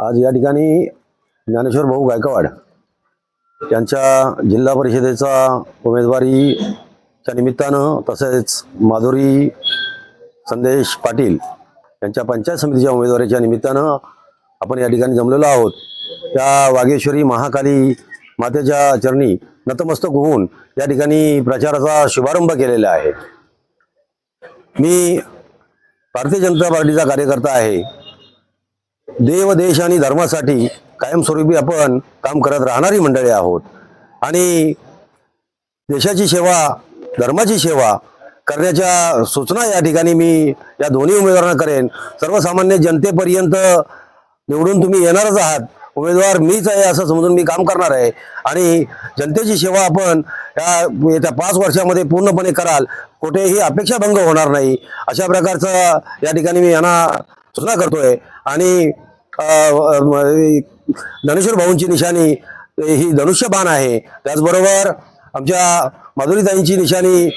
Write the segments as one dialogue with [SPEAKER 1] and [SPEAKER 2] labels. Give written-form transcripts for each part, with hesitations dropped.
[SPEAKER 1] आज या ठिकाणी ज्ञानेश्वर भाऊ गायकवाड यांच्या जिल्हा परिषदेचा उमेदवारीच्या निमित्तानं तसेच माधुरी संदेश पाटील यांच्या पंचायत समितीच्या उमेदवारीच्या निमित्तानं आपण या ठिकाणी जमलेलो आहोत। त्या वागेश्वरी महाकाली मातेच्या चरणी नतमस्तक होऊन या ठिकाणी प्रचाराचा शुभारंभ केलेला आहे। मी भारतीय जनता पार्टीचा कार्यकर्ता आहे। देव देश आणि धर्मासाठी कायमस्वरूपी आपण काम करत राहणारी मंडळी आहोत आणि देशाची सेवा धर्माची सेवा करण्याच्या सूचना या ठिकाणी मी या दोन्ही उमेदवारांना करेन। सर्वसामान्य जनतेपर्यंत निवडून तुम्ही येणारच आहात, उमेदवार मीच आहे असं समजून मी काम करणार आहे आणि जनतेची सेवा आपण येत्या 5 वर्षामध्ये पूर्णपणे कराल, कुठेही अपेक्षाभंग होणार नाही अशा प्रकारचं या ठिकाणी मी यांना सूचना करतोय। आणि ज्ञानेश्वर भाऊंची निशाणी ही धनुष्यबाण आहे, त्याचबरोबर आमच्या माधुरीताईंची निशाणी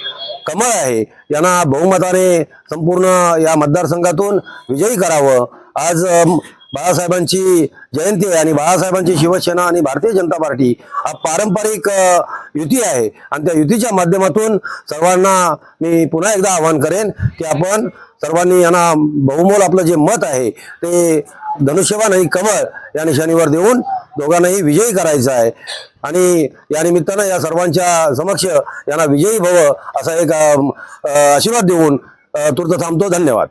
[SPEAKER 1] कमळ आहे। यांना बहुमताने संपूर्ण या मतदारसंघातून विजयी करावं। आज बाळासाहेबांची जयंती आहे आणि बाळासाहेबांची शिवसेना आणि भारतीय जनता पार्टी हा पारंपरिक युती आहे आणि त्या युतीच्या माध्यमातून सर्वांना मी पुन्हा एकदा आवाहन करेन की आपण सर्वांनी यांना बहुमोल आपलं जे मत आहे ते धनुष्यबाण आणि कमळ या निशाणीवर देऊन दोघांनाही विजयी करायचं आहे आणि या निमित्तानं या सर्वांच्या समक्ष यांना विजयी भव असा एक आशीर्वाद देऊन तूर्त थांबतो। धन्यवाद।